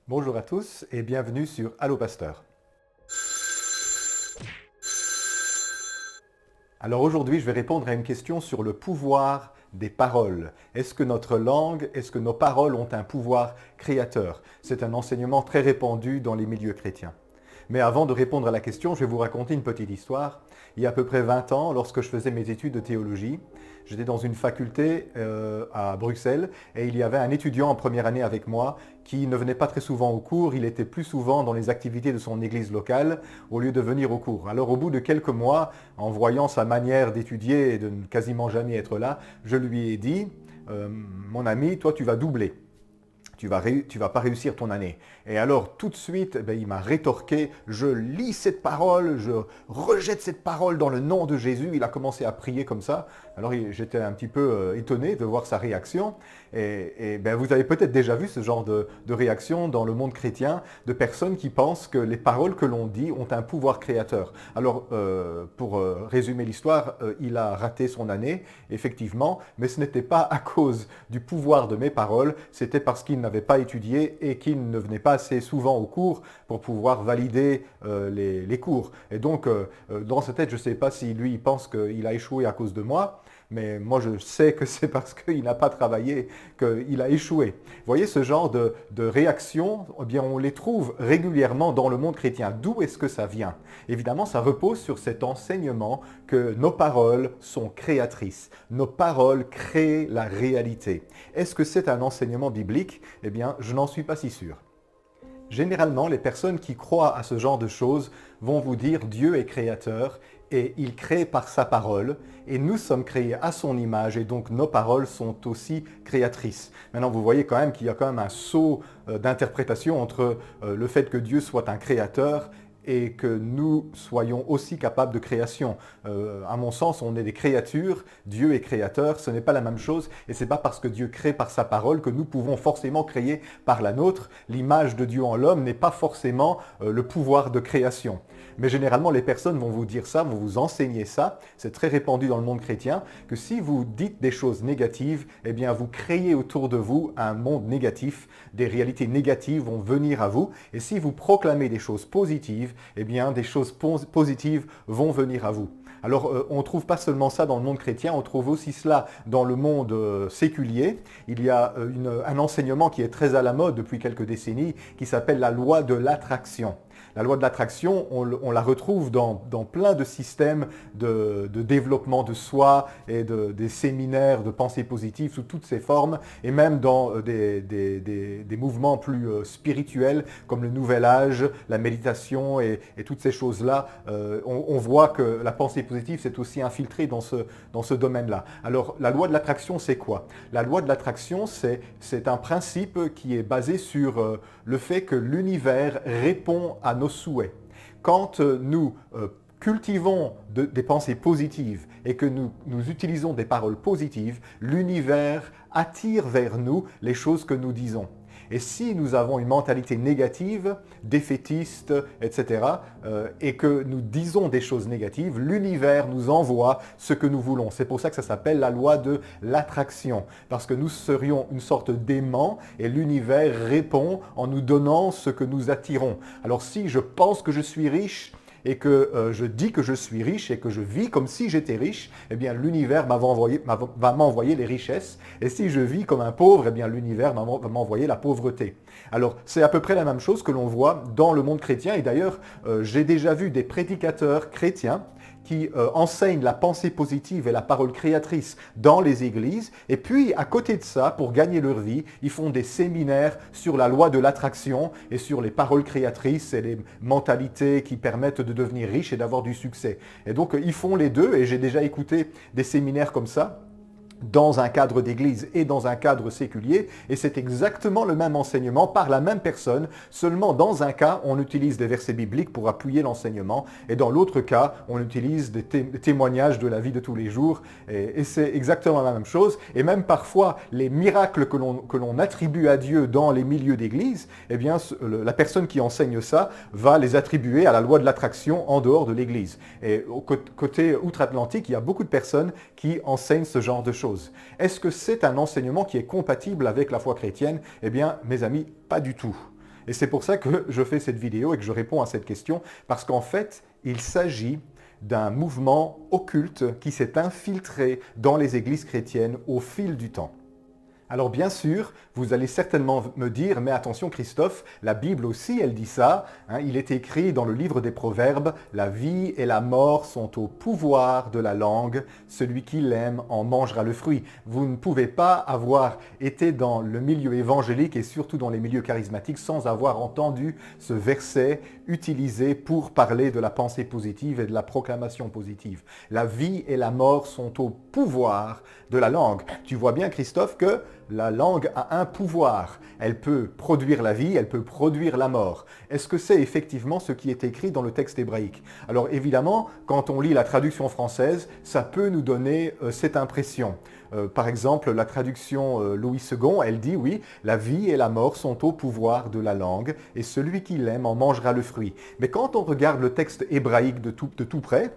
Bonjour à tous et bienvenue sur Allo Pasteur. Alors aujourd'hui, je vais répondre à une question sur le pouvoir des paroles. Est-ce que notre langue, est-ce que nos paroles ont un pouvoir créateur? C'est un enseignement très répandu dans les milieux chrétiens. Mais avant de répondre à la question, je vais vous raconter une petite histoire. Il y a à peu près 20 ans, lorsque je faisais mes études de théologie, j'étais dans une faculté à Bruxelles et il y avait un étudiant en première année avec moi qui ne venait pas très souvent au cours, il était plus souvent dans les activités de son église locale au lieu de venir au cours. Alors au bout de quelques mois, en voyant sa manière d'étudier et de ne quasiment jamais être là, je lui ai dit, mon ami, toi tu vas doubler. Tu vas pas réussir ton année. Et alors, tout de suite, il m'a rétorqué, je lis cette parole, je rejette cette parole dans le nom de Jésus. Il a commencé à prier comme ça. Alors, j'étais un petit peu étonné de voir sa réaction. Vous avez peut-être déjà vu ce genre de réaction dans le monde chrétien, de personnes qui pensent que les paroles que l'on dit ont un pouvoir créateur. Alors, pour résumer l'histoire, il a raté son année, effectivement, mais ce n'était pas à cause du pouvoir de mes paroles, c'était parce qu'il n'avait pas étudié et qu'il ne venait pas assez souvent au cours pour pouvoir valider les cours. Et donc, dans sa tête, je ne sais pas si lui il pense qu'il a échoué à cause de moi, mais moi je sais que c'est parce qu'il n'a pas travaillé qu'il a échoué. Vous voyez, ce genre de réactions, eh bien, on les trouve régulièrement dans le monde chrétien. D'où est-ce que ça vient? Évidemment, ça repose sur cet enseignement que nos paroles sont créatrices. Nos paroles créent la réalité. Est-ce que c'est un enseignement biblique? Eh bien, je n'en suis pas si sûr. Généralement, les personnes qui croient à ce genre de choses vont vous dire Dieu est créateur et il crée par sa parole et nous sommes créés à son image et donc nos paroles sont aussi créatrices. Maintenant, vous voyez quand même qu'il y a quand même un saut d'interprétation entre le fait que Dieu soit un créateur et que nous soyons aussi capables de création. À mon sens, on est des créatures, Dieu est créateur, ce n'est pas la même chose, et ce n'est pas parce que Dieu crée par sa parole que nous pouvons forcément créer par la nôtre. L'image de Dieu en l'homme n'est pas forcément le pouvoir de création. Mais généralement, les personnes vont vous dire ça, vont vous enseigner ça, c'est très répandu dans le monde chrétien, que si vous dites des choses négatives, eh bien vous créez autour de vous un monde négatif, des réalités négatives vont venir à vous, et si vous proclamez des choses positives, eh bien des choses positives vont venir à vous. Alors, on ne trouve pas seulement ça dans le monde chrétien, on trouve aussi cela dans le monde séculier. Il y a un enseignement qui est très à la mode depuis quelques décennies, qui s'appelle la loi de l'attraction. La loi de l'attraction, on la retrouve dans plein de systèmes de développement de soi et des séminaires de pensée positive sous toutes ses formes, et même dans des mouvements plus spirituels comme le Nouvel Âge, la méditation et toutes ces choses-là. On voit que la pensée positive s'est aussi infiltrée dans ce domaine-là. Alors, la loi de l'attraction, c'est quoi? La loi de l'attraction, c'est un principe qui est basé sur le fait que l'univers répond à nos souhaits. Quand nous cultivons des pensées positives et que nous utilisons des paroles positives, l'univers attire vers nous les choses que nous disons. Et si nous avons une mentalité négative, défaitiste, etc., et que nous disons des choses négatives, l'univers nous envoie ce que nous voulons. C'est pour ça que ça s'appelle la loi de l'attraction, parce que nous serions une sorte d'aimant et l'univers répond en nous donnant ce que nous attirons. Alors si je pense que je suis riche, et que je dis que je suis riche et que je vis comme si j'étais riche, eh bien l'univers va m'envoyer les richesses. Et si je vis comme un pauvre, eh bien l'univers va m'envoyer la pauvreté. Alors c'est à peu près la même chose que l'on voit dans le monde chrétien. Et d'ailleurs, j'ai déjà vu des prédicateurs chrétiens qui enseignent la pensée positive et la parole créatrice dans les églises. Et puis, à côté de ça, pour gagner leur vie, ils font des séminaires sur la loi de l'attraction et sur les paroles créatrices et les mentalités qui permettent de devenir riche et d'avoir du succès. Et donc, ils font les deux, et j'ai déjà écouté des séminaires comme ça, dans un cadre d'église et dans un cadre séculier, et c'est exactement le même enseignement par la même personne, seulement dans un cas, on utilise des versets bibliques pour appuyer l'enseignement, et dans l'autre cas, on utilise des témoignages de la vie de tous les jours, et c'est exactement la même chose, et même parfois, les miracles que l'on attribue à Dieu dans les milieux d'église, eh bien, la personne qui enseigne ça va les attribuer à la loi de l'attraction en dehors de l'église. Et côté outre-Atlantique, il y a beaucoup de personnes qui enseignent ce genre de choses. Est-ce que c'est un enseignement qui est compatible avec la foi chrétienne? Eh bien, mes amis, pas du tout. Et c'est pour ça que je fais cette vidéo et que je réponds à cette question, parce qu'en fait, il s'agit d'un mouvement occulte qui s'est infiltré dans les églises chrétiennes au fil du temps. Alors bien sûr, vous allez certainement me dire, mais attention Christophe, la Bible aussi, elle dit ça. Il est écrit dans le livre des Proverbes, « La vie et la mort sont au pouvoir de la langue, celui qui l'aime en mangera le fruit ». Vous ne pouvez pas avoir été dans le milieu évangélique et surtout dans les milieux charismatiques sans avoir entendu ce verset utilisé pour parler de la pensée positive et de la proclamation positive. La vie et la mort sont au pouvoir de la langue. Tu vois bien Christophe que la langue a un pouvoir. Elle peut produire la vie, elle peut produire la mort. Est-ce que c'est effectivement ce qui est écrit dans le texte hébraïque? Alors évidemment, quand on lit la traduction française, ça peut nous donner cette impression. Par exemple, la traduction Louis II, elle dit oui, la vie et la mort sont au pouvoir de la langue et celui qui l'aime en mangera le fruit. Mais quand on regarde le texte hébraïque de tout près,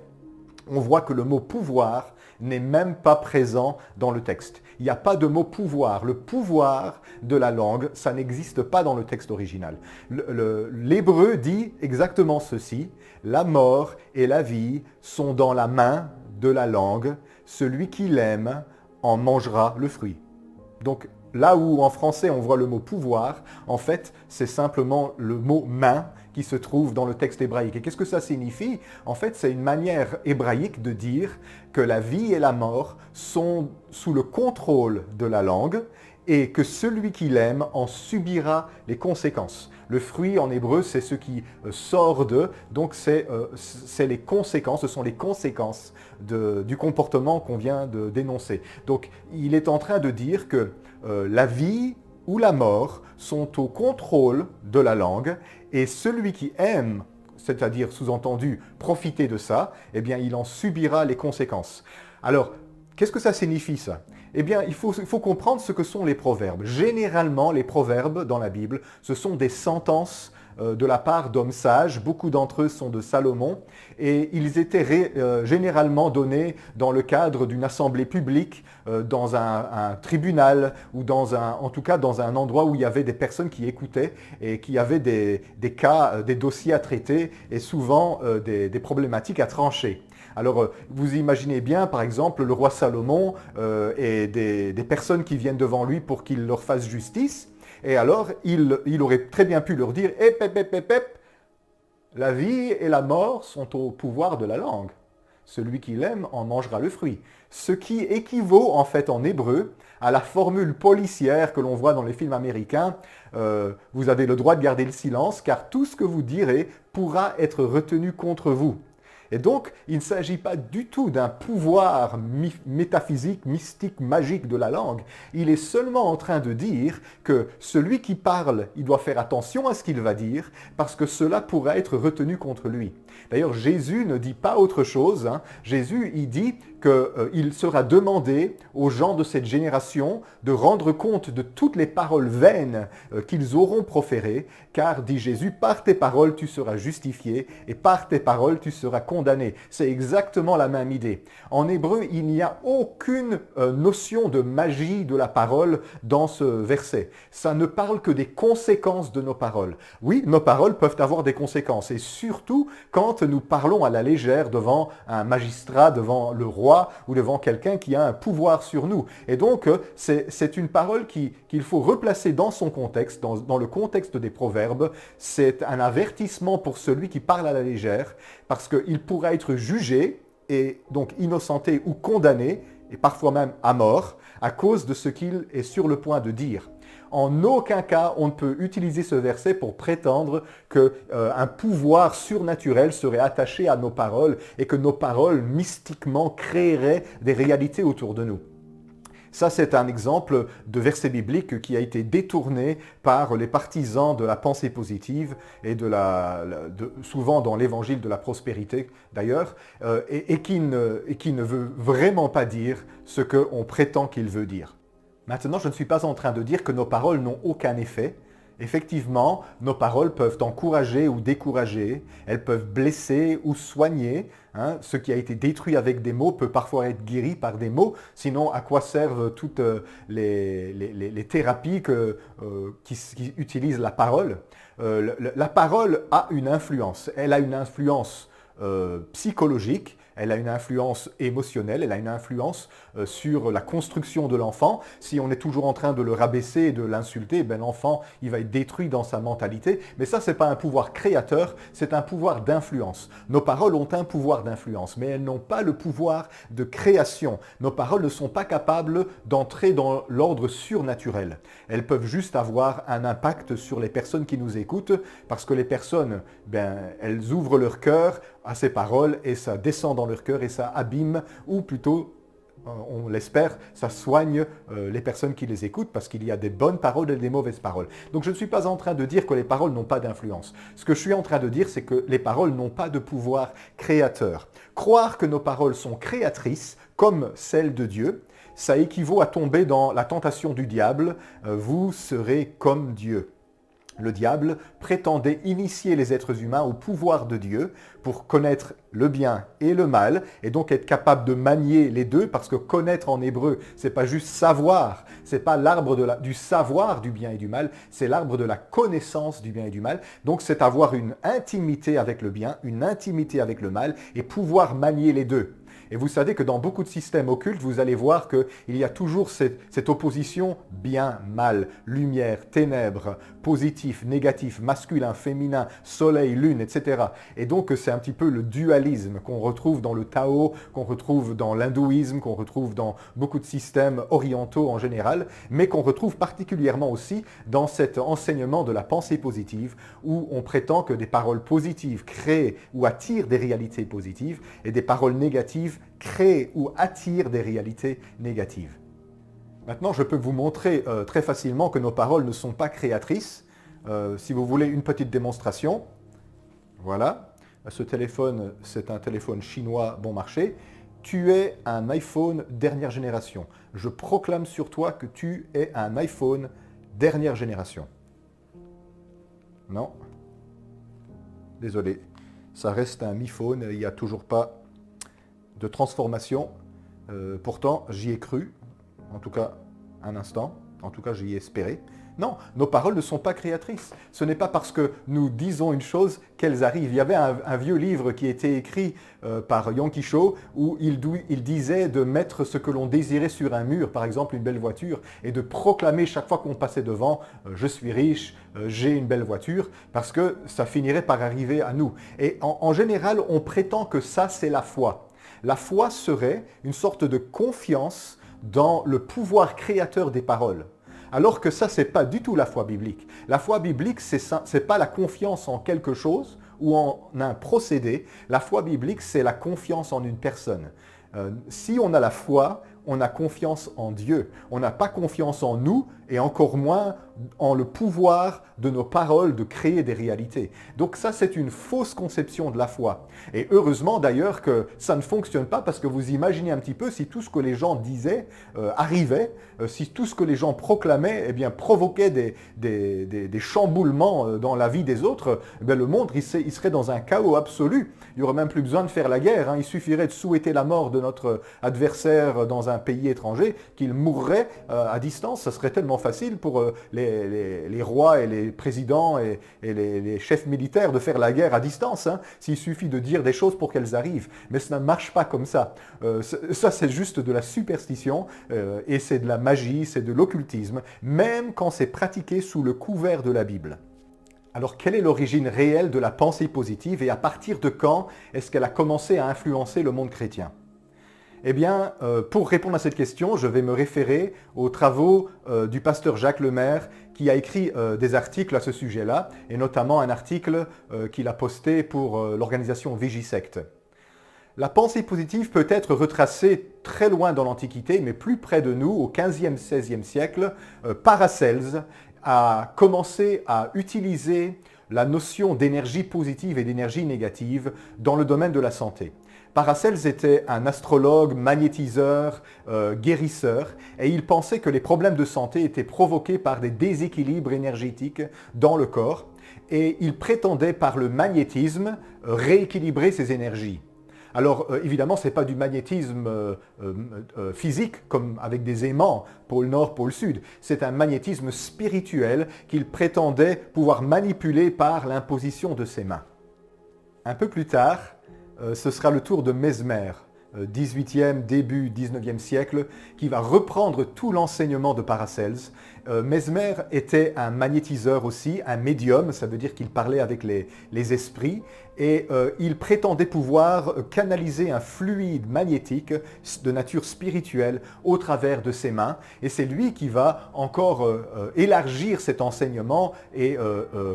on voit que le mot pouvoir n'est même pas présent dans le texte. Il n'y a pas de mot pouvoir. Le pouvoir de la langue, ça n'existe pas dans le texte original. L'hébreu dit exactement ceci. La mort et la vie sont dans la main de la langue. Celui qui l'aime en mangera le fruit. Donc là où en français on voit le mot pouvoir, en fait c'est simplement le mot main qui se trouve dans le texte hébraïque. Et qu'est-ce que ça signifie? En fait, c'est une manière hébraïque de dire que la vie et la mort sont sous le contrôle de la langue et que celui qui l'aime en subira les conséquences. Le fruit en hébreu, c'est ce qui sort de, donc c'est les conséquences, ce sont les conséquences du comportement qu'on vient de dénoncer. Donc il est en train de dire que la vie ou la mort sont au contrôle de la langue et celui qui aime, c'est-à-dire sous-entendu profiter de ça, eh bien il en subira les conséquences. Alors, qu'est-ce que ça signifie ça? Eh bien, il faut comprendre ce que sont les proverbes. Généralement, les proverbes dans la Bible, ce sont des sentences de la part d'hommes sages. Beaucoup d'entre eux sont de Salomon et ils étaient généralement donnés dans le cadre d'une assemblée publique, dans un tribunal ou en tout cas dans un endroit où il y avait des personnes qui écoutaient et qui avaient des cas, des dossiers à traiter et souvent des problématiques à trancher. Alors, vous imaginez bien, par exemple, le roi Salomon et des personnes qui viennent devant lui pour qu'il leur fasse justice. Et alors, il aurait très bien pu leur dire « Hep, la vie et la mort sont au pouvoir de la langue. Celui qui l'aime en mangera le fruit. » Ce qui équivaut en fait en hébreu à la formule policière que l'on voit dans les films américains. Vous avez le droit de garder le silence car tout ce que vous direz pourra être retenu contre vous. Et donc, il ne s'agit pas du tout d'un pouvoir métaphysique, mystique, magique de la langue. Il est seulement en train de dire que celui qui parle, il doit faire attention à ce qu'il va dire, parce que cela pourra être retenu contre lui. D'ailleurs, Jésus ne dit pas autre chose. Jésus, il dit qu'il sera demandé aux gens de cette génération de rendre compte de toutes les paroles vaines qu'ils auront proférées, car, dit Jésus, par tes paroles tu seras justifié et par tes paroles tu seras condamné. C'est exactement la même idée. En hébreu, il n'y a aucune notion de magie de la parole dans ce verset. Ça ne parle que des conséquences de nos paroles. Oui, nos paroles peuvent avoir des conséquences et surtout quand nous parlons à la légère devant un magistrat, devant le roi ou devant quelqu'un qui a un pouvoir sur nous. Et donc, c'est une parole qu'il faut replacer dans son contexte, dans le contexte des proverbes. C'est un avertissement pour celui qui parle à la légère, parce qu'il pourra être jugé et donc innocenté ou condamné, et parfois même à mort, à cause de ce qu'il est sur le point de dire. En aucun cas, on ne peut utiliser ce verset pour prétendre qu'un pouvoir surnaturel serait attaché à nos paroles et que nos paroles mystiquement créeraient des réalités autour de nous. Ça, c'est un exemple de verset biblique qui a été détourné par les partisans de la pensée positive et souvent dans l'évangile de la prospérité d'ailleurs, et qui ne veut vraiment pas dire ce qu'on prétend qu'il veut dire. Maintenant, je ne suis pas en train de dire que nos paroles n'ont aucun effet. Effectivement, nos paroles peuvent encourager ou décourager, elles peuvent blesser ou soigner. Hein. Ce qui a été détruit avec des mots peut parfois être guéri par des mots. Sinon, à quoi servent toutes les thérapies qui utilisent la parole? La parole a une influence. Elle a une influence psychologique. Elle a une influence émotionnelle, elle a une influence sur la construction de l'enfant. Si on est toujours en train de le rabaisser et de l'insulter, ben l'enfant il va être détruit dans sa mentalité. Mais ça, ce n'est pas un pouvoir créateur, c'est un pouvoir d'influence. Nos paroles ont un pouvoir d'influence, mais elles n'ont pas le pouvoir de création. Nos paroles ne sont pas capables d'entrer dans l'ordre surnaturel. Elles peuvent juste avoir un impact sur les personnes qui nous écoutent, parce que les personnes, ben, elles ouvrent leur cœur à ces paroles et ça descend dans leur cœur et ça abîme, ou plutôt, on l'espère, ça soigne les personnes qui les écoutent parce qu'il y a des bonnes paroles et des mauvaises paroles. Donc je ne suis pas en train de dire que les paroles n'ont pas d'influence. Ce que je suis en train de dire, c'est que les paroles n'ont pas de pouvoir créateur. Croire que nos paroles sont créatrices, comme celles de Dieu, ça équivaut à tomber dans la tentation du diable, vous serez comme Dieu. Le diable prétendait initier les êtres humains au pouvoir de Dieu pour connaître le bien et le mal et donc être capable de manier les deux parce que connaître en hébreu, c'est pas juste savoir, c'est pas l'arbre du savoir du bien et du mal, c'est l'arbre de la connaissance du bien et du mal. Donc c'est avoir une intimité avec le bien, une intimité avec le mal et pouvoir manier les deux. Et vous savez que dans beaucoup de systèmes occultes, vous allez voir qu'il y a toujours cette opposition bien-mal, lumière, ténèbres, positif, négatif, masculin, féminin, soleil, lune, etc. Et donc c'est un petit peu le dualisme qu'on retrouve dans le Tao, qu'on retrouve dans l'hindouisme, qu'on retrouve dans beaucoup de systèmes orientaux en général, mais qu'on retrouve particulièrement aussi dans cet enseignement de la pensée positive, où on prétend que des paroles positives créent ou attirent des réalités positives, et des paroles négatives créent ou attirent des réalités négatives. Maintenant, je peux vous montrer très facilement que nos paroles ne sont pas créatrices. Si vous voulez une petite démonstration, voilà. Ce téléphone, c'est un téléphone chinois bon marché. Tu es un iPhone dernière génération. Je proclame sur toi que tu es un iPhone dernière génération. Non. Désolé. Ça reste un Mi Phone. Il n'y a toujours pas de transformation. Pourtant, j'y ai cru. En tout cas, un instant. En tout cas, j'y ai espéré. Non, nos paroles ne sont pas créatrices. Ce n'est pas parce que nous disons une chose qu'elles arrivent. Il y avait un vieux livre qui était écrit par Yankee Shaw où il disait de mettre ce que l'on désirait sur un mur, par exemple une belle voiture, et de proclamer chaque fois qu'on passait devant « je suis riche, j'ai une belle voiture », parce que ça finirait par arriver à nous. Et en général, on prétend que ça, c'est la foi. La foi serait une sorte de confiance dans le pouvoir créateur des paroles. Alors que ça, ce n'est pas du tout la foi biblique. La foi biblique, ce n'est pas la confiance en quelque chose ou en un procédé. La foi biblique, c'est la confiance en une personne. Si on a la foi, on a confiance en Dieu. On n'a pas confiance en nous et encore moins en le pouvoir de nos paroles de créer des réalités. Donc ça, c'est une fausse conception de la foi. Et heureusement d'ailleurs que ça ne fonctionne pas parce que vous imaginez un petit peu si tout ce que les gens disaient arrivait, si tout ce que les gens proclamaient eh bien, provoquait des chamboulements dans la vie des autres, eh bien, le monde il serait dans un chaos absolu. Il n'y aurait même plus besoin de faire la guerre. Hein. Il suffirait de souhaiter la mort de notre adversaire dans un pays étranger qu'il mourrait à distance. Ça serait tellement facile pour les rois et les présidents et les chefs militaires de faire la guerre à distance, hein, s'il suffit de dire des choses pour qu'elles arrivent. Mais ça ne marche pas comme ça. Ça, c'est juste de la superstition et c'est de la magie, c'est de l'occultisme, même quand c'est pratiqué sous le couvert de la Bible. Alors, quelle est l'origine réelle de la pensée positive et à partir de quand est-ce qu'elle a commencé à influencer le monde chrétien ? Eh bien, pour répondre à cette question, je vais me référer aux travaux du pasteur Jacques Lemaire qui a écrit des articles à ce sujet-là, et notamment un article qu'il a posté pour l'organisation Vigisect. La pensée positive peut être retracée très loin dans l'Antiquité, mais plus près de nous, au XVe, XVIe siècle. Paracelse a commencé à utiliser la notion d'énergie positive et d'énergie négative dans le domaine de la santé. Paracelse était un astrologue, magnétiseur, guérisseur, et il pensait que les problèmes de santé étaient provoqués par des déséquilibres énergétiques dans le corps, et il prétendait par le magnétisme rééquilibrer ces énergies. Alors évidemment, ce n'est pas du magnétisme physique, comme avec des aimants, pôle nord, pôle sud. C'est un magnétisme spirituel qu'il prétendait pouvoir manipuler par l'imposition de ses mains. Un peu plus tard, ce sera le tour de Mesmer, 18e, début 19e siècle, qui va reprendre tout l'enseignement de Paracelse. Mesmer était un magnétiseur aussi, un médium, ça veut dire qu'il parlait avec les esprits, et il prétendait pouvoir canaliser un fluide magnétique de nature spirituelle au travers de ses mains. Et c'est lui qui va encore élargir cet enseignement et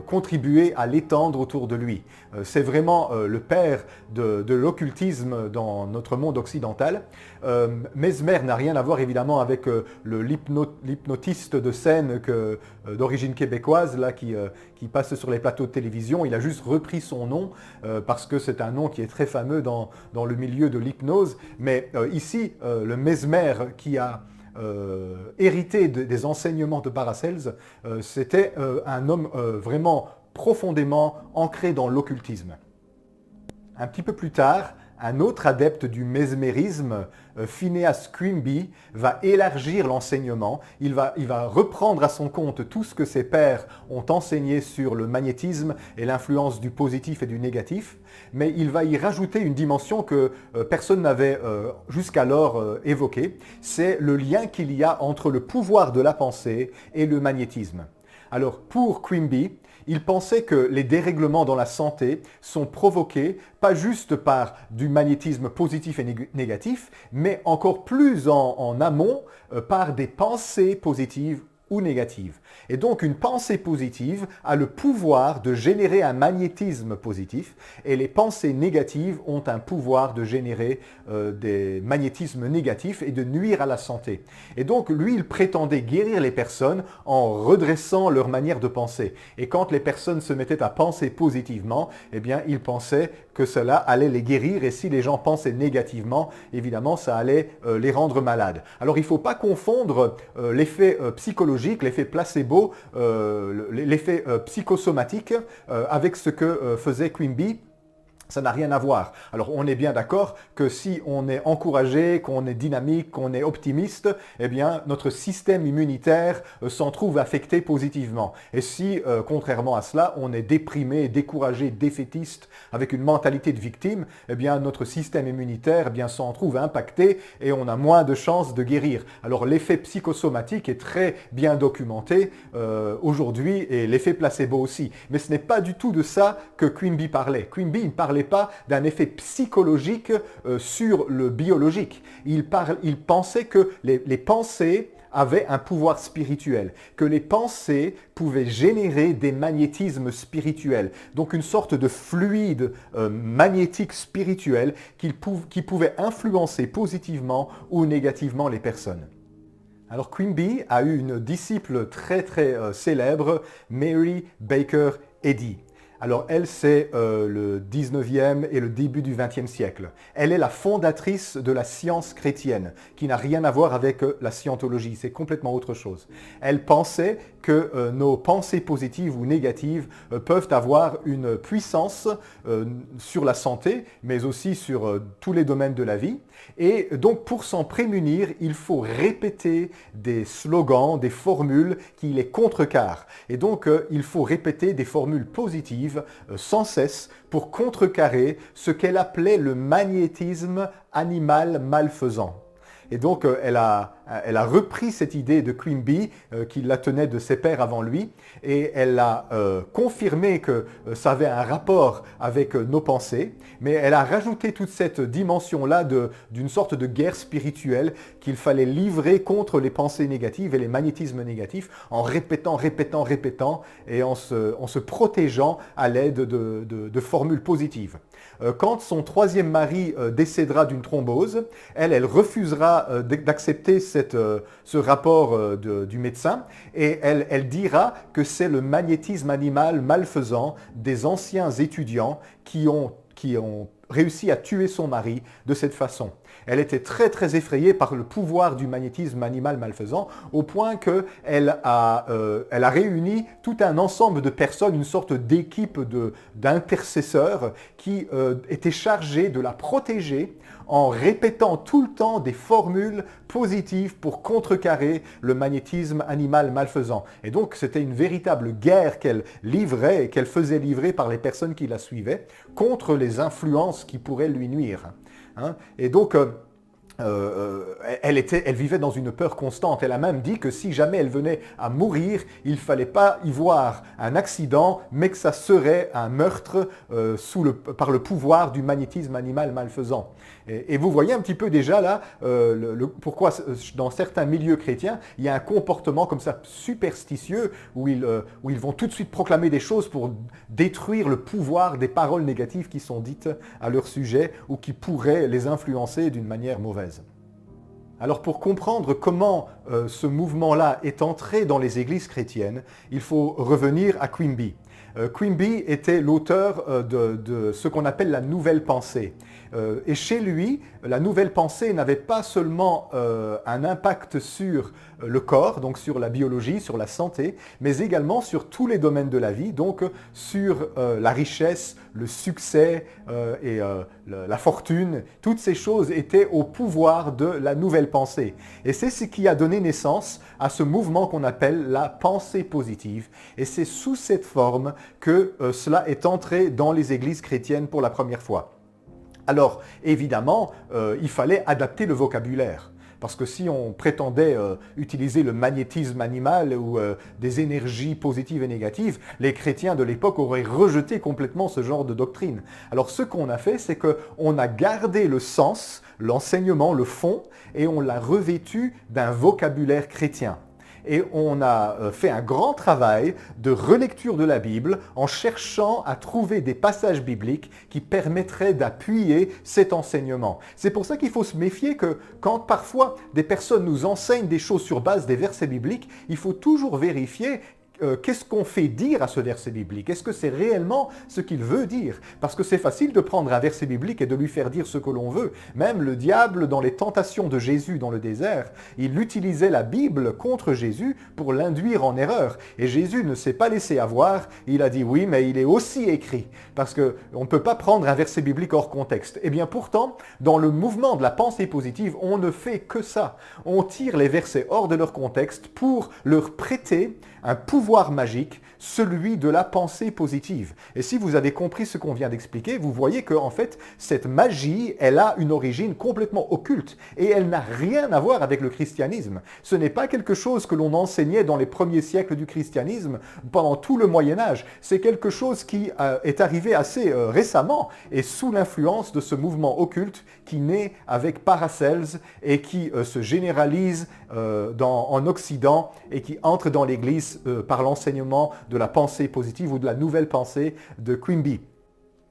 contribuer à l'étendre autour de lui. C'est vraiment le père de l'occultisme dans notre monde occidental. Mesmer n'a rien à voir évidemment avec l'hypnotiste de scène d'origine québécoise là, qui passe sur les plateaux de télévision. Il a juste repris son nom parce que c'est un nom qui est très fameux dans le milieu de l'hypnose. Mais ici, le Mesmer qui a hérité des enseignements de Paracelse, c'était un homme vraiment profondément ancré dans l'occultisme. Un petit peu plus tard, un autre adepte du mesmérisme, Phineas Quimby, va élargir l'enseignement. Il va reprendre à son compte tout ce que ses pairs ont enseigné sur le magnétisme et l'influence du positif et du négatif, mais il va y rajouter une dimension que personne n'avait jusqu'alors évoquée. C'est le lien qu'il y a entre le pouvoir de la pensée et le magnétisme. Alors pour Quimby, il pensait que les dérèglements dans la santé sont provoqués pas juste par du magnétisme positif et négatif, mais encore plus en amont par des pensées positives ou négatives. Et donc une pensée positive a le pouvoir de générer un magnétisme positif et les pensées négatives ont un pouvoir de générer des magnétismes négatifs et de nuire à la santé. Et donc lui, il prétendait guérir les personnes en redressant leur manière de penser. Et quand les personnes se mettaient à penser positivement, eh bien il pensait que cela allait les guérir et si les gens pensaient négativement, évidemment ça allait les rendre malades. Alors il ne faut pas confondre l'effet psychologique, l'effet placebo, l'effet psychosomatique avec ce que faisait Quimby. Ça n'a rien à voir. Alors on est bien d'accord que si on est encouragé, qu'on est dynamique, qu'on est optimiste, eh bien notre système immunitaire s'en trouve affecté positivement. Et si, contrairement à cela, on est déprimé, découragé, défaitiste, avec une mentalité de victime, eh bien notre système immunitaire eh bien, s'en trouve impacté et on a moins de chances de guérir. Alors l'effet psychosomatique est très bien documenté aujourd'hui et l'effet placebo aussi. Mais ce n'est pas du tout de ça que Quimby parlait. Quimby ne parlait pas d'un effet psychologique sur le biologique. Il pensait que les pensées avaient un pouvoir spirituel, que les pensées pouvaient générer des magnétismes spirituels, donc une sorte de fluide magnétique spirituel qui pouvait influencer positivement ou négativement les personnes. Alors Quimby a eu une disciple très célèbre, Mary Baker Eddy. Alors elle, c'est le 19e et le début du 20e siècle. Elle est la fondatrice de la science chrétienne, qui n'a rien à voir avec la scientologie, c'est complètement autre chose. Elle pensait que nos pensées positives ou négatives peuvent avoir une puissance sur la santé, mais aussi sur tous les domaines de la vie. Et donc pour s'en prémunir, il faut répéter des slogans, des formules qui les contrecarrent. Et donc il faut répéter des formules positives sans cesse pour contrecarrer ce qu'elle appelait le magnétisme animal malfaisant. Et donc elle a repris cette idée de Quimby qui la tenait de ses pairs avant lui et elle a confirmé que ça avait un rapport avec nos pensées, mais elle a rajouté toute cette dimension-là d'une sorte de guerre spirituelle qu'il fallait livrer contre les pensées négatives et les magnétismes négatifs en répétant et en se protégeant à l'aide de formules positives. Quand son troisième mari décédera d'une thrombose, elle refusera d'accepter ce rapport du médecin et elle dira que c'est le magnétisme animal malfaisant des anciens étudiants qui ont réussi à tuer son mari de cette façon. Elle était très très effrayée par le pouvoir du magnétisme animal malfaisant, au point qu'elle a réuni tout un ensemble de personnes, une sorte d'équipe d'intercesseurs qui étaient chargés de la protéger en répétant tout le temps des formules positives pour contrecarrer le magnétisme animal malfaisant. Et donc c'était une véritable guerre qu'elle livrait et qu'elle faisait livrer par les personnes qui la suivaient contre les influences qui pourraient lui nuire. Et donc elle vivait dans une peur constante. Elle a même dit que si jamais elle venait à mourir, il ne fallait pas y voir un accident, mais que ça serait un meurtre par le pouvoir du magnétisme animal malfaisant. Et vous voyez un petit peu déjà là pourquoi dans certains milieux chrétiens, il y a un comportement comme ça superstitieux où ils vont tout de suite proclamer des choses pour détruire le pouvoir des paroles négatives qui sont dites à leur sujet ou qui pourraient les influencer d'une manière mauvaise. Alors pour comprendre comment ce mouvement-là est entré dans les églises chrétiennes, il faut revenir à Quimby. Quimby était l'auteur de ce qu'on appelle la nouvelle pensée. Et chez lui, la nouvelle pensée n'avait pas seulement un impact sur le corps, donc sur la biologie, sur la santé, mais également sur tous les domaines de la vie, donc sur la richesse, le succès et la fortune. Toutes ces choses étaient au pouvoir de la nouvelle pensée. Et c'est ce qui a donné naissance à ce mouvement qu'on appelle la pensée positive. Et c'est sous cette forme que cela est entré dans les églises chrétiennes pour la première fois. Alors, évidemment, il fallait adapter le vocabulaire. Parce que si on prétendait utiliser le magnétisme animal ou des énergies positives et négatives, les chrétiens de l'époque auraient rejeté complètement ce genre de doctrine. Alors ce qu'on a fait, c'est qu'on a gardé le sens, l'enseignement, le fond, et on l'a revêtu d'un vocabulaire chrétien. Et on a fait un grand travail de relecture de la Bible en cherchant à trouver des passages bibliques qui permettraient d'appuyer cet enseignement. C'est pour ça qu'il faut se méfier que quand parfois des personnes nous enseignent des choses sur base des versets bibliques, il faut toujours vérifier qu'est-ce qu'on fait dire à ce verset biblique? Est-ce que c'est réellement ce qu'il veut dire? Parce que c'est facile de prendre un verset biblique et de lui faire dire ce que l'on veut. Même le diable, dans les tentations de Jésus dans le désert, il utilisait la Bible contre Jésus pour l'induire en erreur. Et Jésus ne s'est pas laissé avoir, il a dit oui, mais il est aussi écrit. Parce qu'on ne peut pas prendre un verset biblique hors contexte. Et bien pourtant, dans le mouvement de la pensée positive, on ne fait que ça. On tire les versets hors de leur contexte pour leur prêter un pouvoir magique, celui de la pensée positive. Et si vous avez compris ce qu'on vient d'expliquer, vous voyez que en fait, cette magie, elle a une origine complètement occulte et elle n'a rien à voir avec le christianisme. Ce n'est pas quelque chose que l'on enseignait dans les premiers siècles du christianisme pendant tout le Moyen-Âge. C'est quelque chose qui est arrivé assez récemment et sous l'influence de ce mouvement occulte qui naît avec Paracelse et qui se généralise en Occident et qui entre dans l'Église par l'enseignement de la pensée positive ou de la nouvelle pensée de Quimby.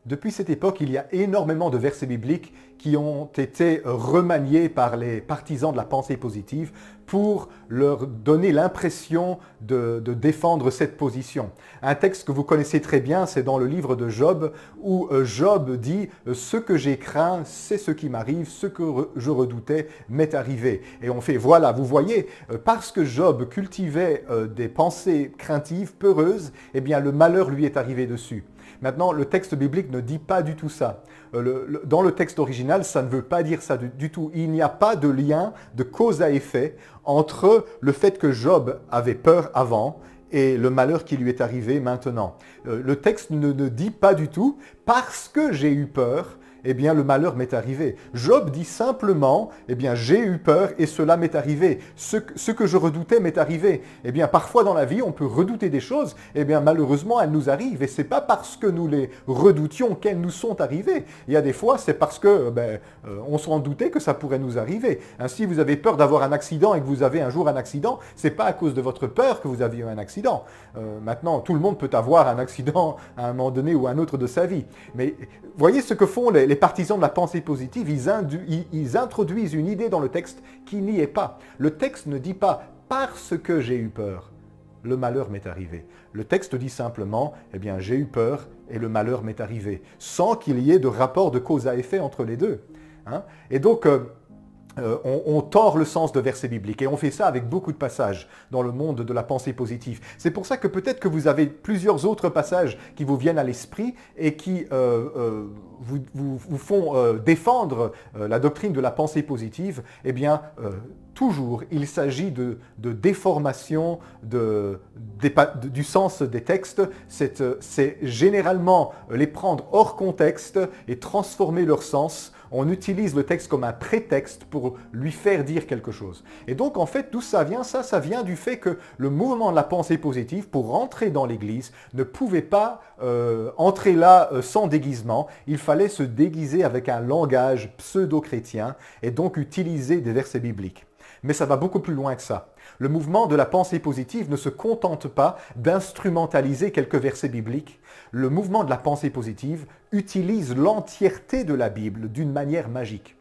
Depuis cette époque, il y a énormément de versets bibliques qui ont été remaniés par les partisans de la pensée positive pour leur donner l'impression de défendre cette position. Un texte que vous connaissez très bien, c'est dans le livre de Job, où Job dit « Ce que j'ai craint, c'est ce qui m'arrive, ce que je redoutais m'est arrivé. » Et on fait « Voilà, vous voyez, parce que Job cultivait des pensées craintives, peureuses, eh bien le malheur lui est arrivé dessus. » Maintenant, le texte biblique ne dit pas du tout ça. Dans le texte original, ça ne veut pas dire ça du tout. Il n'y a pas de lien de cause à effet entre le fait que Job avait peur avant et le malheur qui lui est arrivé maintenant. Le texte ne dit pas du tout « parce que j'ai eu peur », eh bien le malheur m'est arrivé. Job dit simplement, eh bien j'ai eu peur et cela m'est arrivé. Ce que je redoutais m'est arrivé. Eh bien parfois dans la vie, on peut redouter des choses, eh bien malheureusement elles nous arrivent. Et c'est pas parce que nous les redoutions qu'elles nous sont arrivées. Il y a des fois, c'est parce que on s'en doutait que ça pourrait nous arriver. Ainsi, vous avez peur d'avoir un accident et que vous avez un jour un accident, c'est pas à cause de votre peur que vous aviez un accident. Maintenant, tout le monde peut avoir un accident à un moment donné ou à un autre de sa vie. Mais voyez ce que font les partisans de la pensée positive, ils introduisent une idée dans le texte qui n'y est pas. Le texte ne dit pas « parce que j'ai eu peur ». le malheur m'est arrivé. Le texte dit simplement, eh bien, j'ai eu peur et le malheur m'est arrivé, sans qu'il y ait de rapport de cause à effet entre les deux. Hein? Et donc, on tord le sens de versets bibliques et on fait ça avec beaucoup de passages dans le monde de la pensée positive. C'est pour ça que peut-être que vous avez plusieurs autres passages qui vous viennent à l'esprit et qui vous font défendre la doctrine de la pensée positive. Eh bien, toujours, il s'agit de déformation du sens des textes. C'est généralement les prendre hors contexte et transformer leur sens. On utilise le texte comme un prétexte pour lui faire dire quelque chose. Et donc, en fait, d'où ça vient? Ça vient du fait que le mouvement de la pensée positive, pour rentrer dans l'Église, ne pouvait pas entrer là sans déguisement. Il fallait se déguiser avec un langage pseudo-chrétien et donc utiliser des versets bibliques. Mais ça va beaucoup plus loin que ça. Le mouvement de la pensée positive ne se contente pas d'instrumentaliser quelques versets bibliques. Le mouvement de la pensée positive utilise l'entièreté de la Bible d'une manière magique.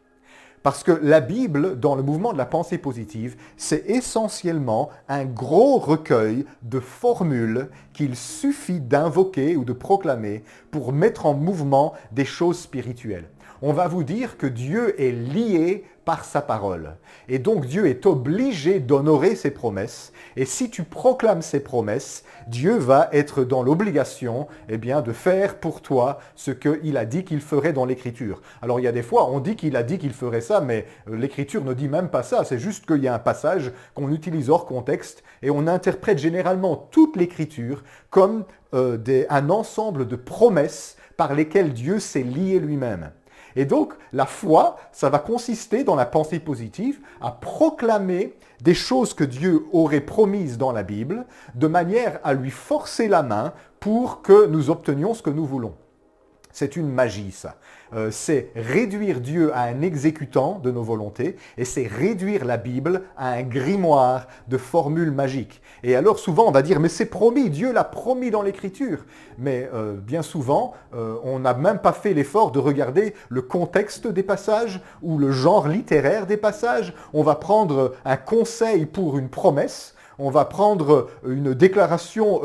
Parce que la Bible, dans le mouvement de la pensée positive, c'est essentiellement un gros recueil de formules qu'il suffit d'invoquer ou de proclamer pour mettre en mouvement des choses spirituelles. On va vous dire que Dieu est lié par sa parole. Et donc Dieu est obligé d'honorer ses promesses. Et si tu proclames ses promesses, Dieu va être dans l'obligation de faire pour toi ce qu'il a dit qu'il ferait dans l'Écriture. Alors il y a des fois, on dit qu'il a dit qu'il ferait ça, mais l'Écriture ne dit même pas ça. C'est juste qu'il y a un passage qu'on utilise hors contexte et on interprète généralement toute l'Écriture comme un ensemble de promesses par lesquelles Dieu s'est lié lui-même. Et donc, la foi, ça va consister dans la pensée positive à proclamer des choses que Dieu aurait promises dans la Bible, de manière à lui forcer la main pour que nous obtenions ce que nous voulons. C'est une magie, ça. C'est réduire Dieu à un exécutant de nos volontés et c'est réduire la Bible à un grimoire de formules magiques. Et alors souvent on va dire, mais c'est promis, Dieu l'a promis dans l'Écriture. Mais bien souvent, on n'a même pas fait l'effort de regarder le contexte des passages ou le genre littéraire des passages. On va prendre un conseil pour une promesse. On va prendre une déclaration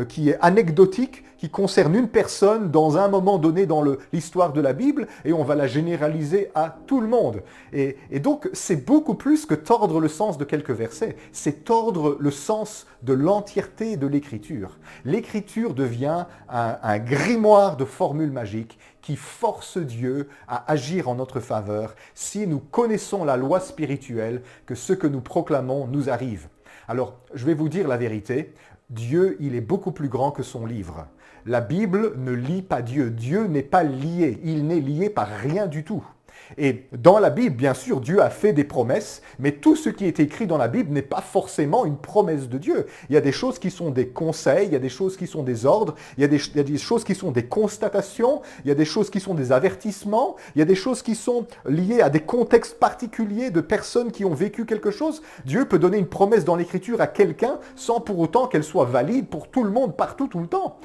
qui est anecdotique, qui concerne une personne dans un moment donné dans l'histoire de la Bible, et on va la généraliser à tout le monde. Et donc, c'est beaucoup plus que tordre le sens de quelques versets, c'est tordre le sens de l'entièreté de l'Écriture. L'Écriture devient un grimoire de formules magiques qui force Dieu à agir en notre faveur si nous connaissons la loi spirituelle que ce que nous proclamons nous arrive. Alors, je vais vous dire la vérité, Dieu, il est beaucoup plus grand que son livre. La Bible ne lie pas Dieu. Dieu n'est pas lié. Il n'est lié par rien du tout. Et dans la Bible, bien sûr, Dieu a fait des promesses, mais tout ce qui est écrit dans la Bible n'est pas forcément une promesse de Dieu. Il y a des choses qui sont des conseils, il y a des choses qui sont des ordres, il y a des choses qui sont des constatations, il y a des choses qui sont des avertissements, il y a des choses qui sont liées à des contextes particuliers de personnes qui ont vécu quelque chose. Dieu peut donner une promesse dans l'Écriture à quelqu'un sans pour autant qu'elle soit valide pour tout le monde, partout, tout le temps.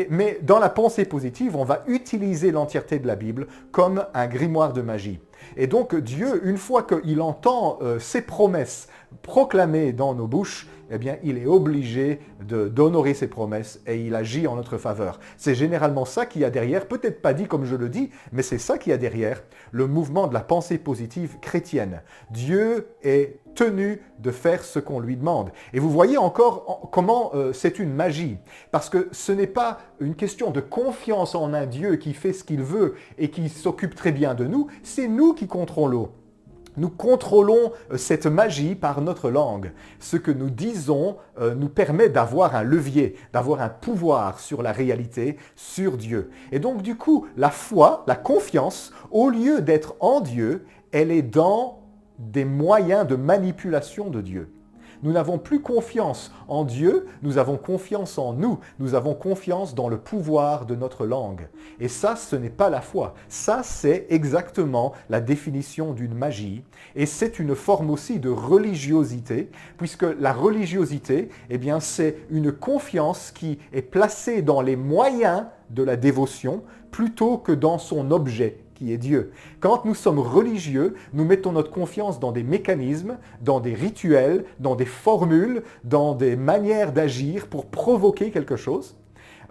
Mais dans la pensée positive, on va utiliser l'entièreté de la Bible comme un grimoire de magie. Et donc Dieu, une fois qu'il entend ses promesses proclamées dans nos bouches, eh bien, il est obligé d'honorer ses promesses et il agit en notre faveur. C'est généralement ça qu'il y a derrière, peut-être pas dit comme je le dis, mais c'est ça qu'il y a derrière le mouvement de la pensée positive chrétienne. Dieu est tenu de faire ce qu'on lui demande. Et vous voyez encore comment c'est une magie. Parce que ce n'est pas une question de confiance en un Dieu qui fait ce qu'il veut et qui s'occupe très bien de nous, c'est nous qui contrôlons. Nous contrôlons cette magie par notre langue. Ce que nous disons nous permet d'avoir un levier, d'avoir un pouvoir sur la réalité, sur Dieu. Et donc du coup, la foi, la confiance, au lieu d'être en Dieu, elle est dans des moyens de manipulation de Dieu. Nous n'avons plus confiance en Dieu, nous avons confiance en nous, nous avons confiance dans le pouvoir de notre langue. Et ça, ce n'est pas la foi. Ça, c'est exactement la définition d'une magie. Et c'est une forme aussi de religiosité, puisque la religiosité, eh bien, c'est une confiance qui est placée dans les moyens de la dévotion plutôt que dans son objet qui est Dieu. Quand nous sommes religieux, nous mettons notre confiance dans des mécanismes, dans des rituels, dans des formules, dans des manières d'agir pour provoquer quelque chose,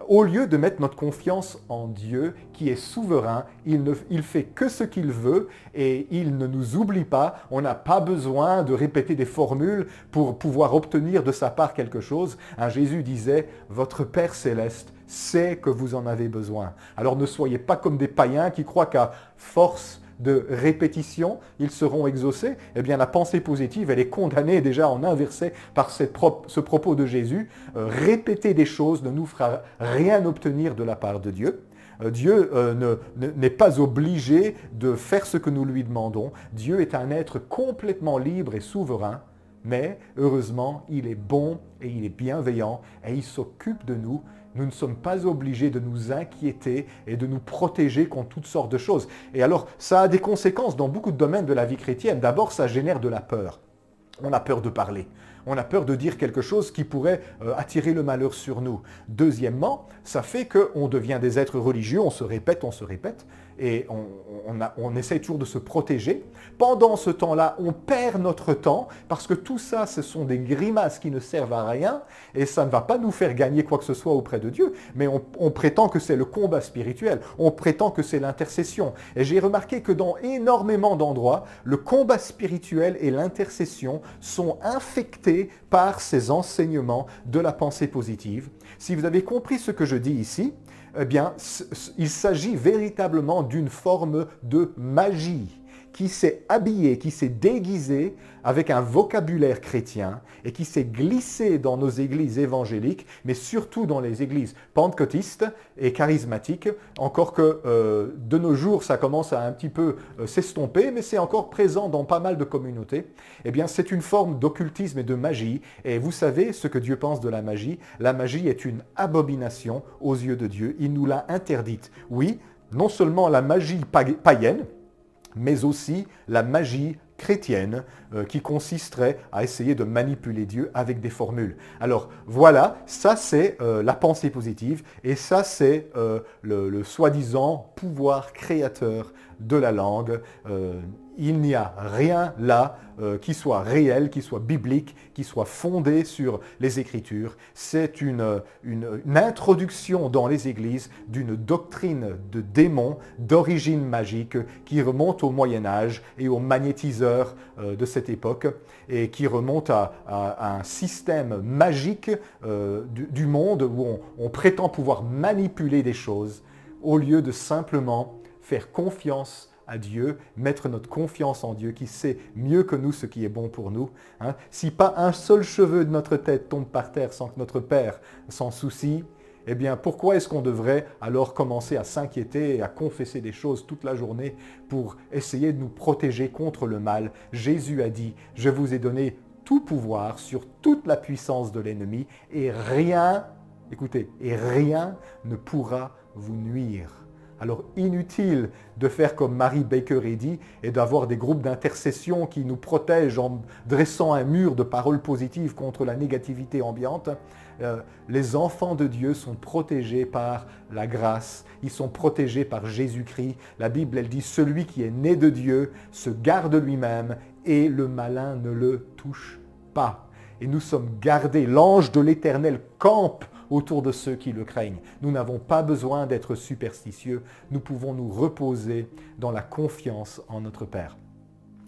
au lieu de mettre notre confiance en Dieu qui est souverain. Il fait que ce qu'il veut et il ne nous oublie pas. On n'a pas besoin de répéter des formules pour pouvoir obtenir de sa part quelque chose. Jésus disait « Votre Père céleste sait que vous en avez besoin ». Alors ne soyez pas comme des païens qui croient qu'à force de répétition, ils seront exaucés. Eh bien, la pensée positive, elle est condamnée déjà en un verset par ce propos de Jésus. Répéter des choses ne nous fera rien obtenir de la part de Dieu. Dieu n'est pas obligé de faire ce que nous lui demandons. Dieu est un être complètement libre et souverain, mais heureusement, il est bon et il est bienveillant et il s'occupe de nous. Nous ne sommes pas obligés de nous inquiéter et de nous protéger contre toutes sortes de choses. Et alors, ça a des conséquences dans beaucoup de domaines de la vie chrétienne. D'abord, ça génère de la peur. On a peur de parler. On a peur de dire quelque chose qui pourrait attirer le malheur sur nous. Deuxièmement, ça fait qu'on devient des êtres religieux, on se répète, et on essaie toujours de se protéger. Pendant ce temps-là, on perd notre temps, parce que tout ça, ce sont des grimaces qui ne servent à rien, et ça ne va pas nous faire gagner quoi que ce soit auprès de Dieu, mais on prétend que c'est le combat spirituel, on prétend que c'est l'intercession. Et j'ai remarqué que dans énormément d'endroits, le combat spirituel et l'intercession sont infectés par ces enseignements de la pensée positive. Si vous avez compris ce que je dis ici, eh bien, il s'agit véritablement d'une forme de magie qui s'est habillée, qui s'est déguisée avec un vocabulaire chrétien et qui s'est glissée dans nos églises évangéliques, mais surtout dans les églises pentecôtistes et charismatiques, encore que de nos jours, ça commence à un petit peu s'estomper, mais c'est encore présent dans pas mal de communautés. Eh bien, c'est une forme d'occultisme et de magie, et vous savez ce que Dieu pense de la magie. La magie est une abomination aux yeux de Dieu. Il nous l'a interdite. Oui, non seulement la magie païenne, mais aussi la magie chrétienne qui consisterait à essayer de manipuler Dieu avec des formules. Alors voilà, ça c'est la pensée positive et ça c'est le soi-disant pouvoir créateur de la langue. Il n'y a rien là qui soit réel, qui soit biblique, qui soit fondé sur les Écritures. C'est une introduction dans les églises d'une doctrine de démons d'origine magique qui remonte au Moyen-Âge et aux magnétiseurs de cette époque et qui remonte à un système magique du monde où on prétend pouvoir manipuler des choses au lieu de simplement faire confiance à Dieu, mettre notre confiance en Dieu qui sait mieux que nous ce qui est bon pour nous. Si pas un seul cheveu de notre tête tombe par terre sans que notre Père s'en soucie, eh bien pourquoi est-ce qu'on devrait alors commencer à s'inquiéter et à confesser des choses toute la journée pour essayer de nous protéger contre le mal? Jésus a dit « Je vous ai donné tout pouvoir sur toute la puissance de l'ennemi et rien, écoutez, et rien ne pourra vous nuire. » Alors inutile de faire comme Mary Baker Eddy et d'avoir des groupes d'intercession qui nous protègent en dressant un mur de paroles positives contre la négativité ambiante. Les enfants de Dieu sont protégés par la grâce, ils sont protégés par Jésus-Christ. La Bible, elle dit « Celui qui est né de Dieu se garde lui-même et le malin ne le touche pas. » Et nous sommes gardés, l'ange de l'Éternel campe autour de ceux qui le craignent. Nous n'avons pas besoin d'être superstitieux, nous pouvons nous reposer dans la confiance en notre Père.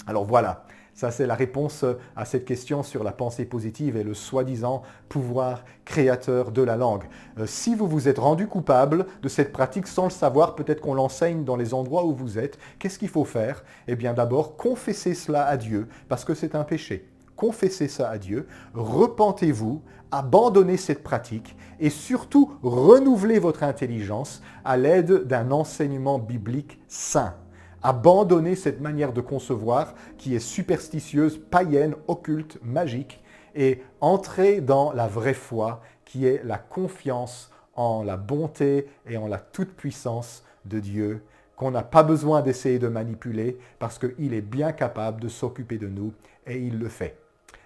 Alors voilà, ça c'est la réponse à cette question sur la pensée positive et le soi-disant pouvoir créateur de la langue. Si vous vous êtes rendu coupable de cette pratique sans le savoir, peut-être qu'on l'enseigne dans les endroits où vous êtes, qu'est-ce qu'il faut faire? Eh bien d'abord, confessez cela à Dieu, parce que c'est un péché. Confessez ça à Dieu, repentez-vous, abandonnez cette pratique et surtout renouvelez votre intelligence à l'aide d'un enseignement biblique sain. Abandonnez cette manière de concevoir qui est superstitieuse, païenne, occulte, magique et entrez dans la vraie foi qui est la confiance en la bonté et en la toute-puissance de Dieu qu'on n'a pas besoin d'essayer de manipuler parce qu'il est bien capable de s'occuper de nous et il le fait.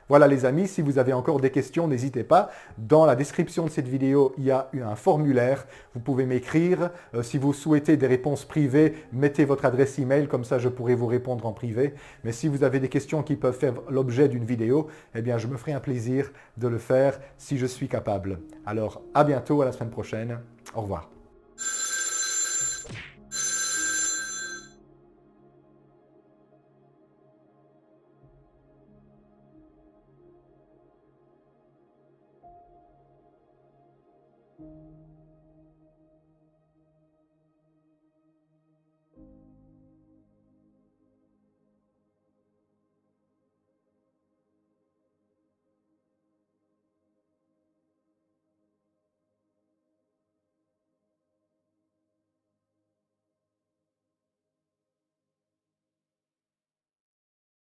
Voilà les amis, si vous avez encore des questions, n'hésitez pas. Dans la description de cette vidéo, il y a un formulaire. Vous pouvez m'écrire. Si vous souhaitez des réponses privées, mettez votre adresse email, comme ça je pourrai vous répondre en privé. Mais si vous avez des questions qui peuvent faire l'objet d'une vidéo, eh bien je me ferai un plaisir de le faire si je suis capable. Alors à bientôt, à la semaine prochaine. Au revoir.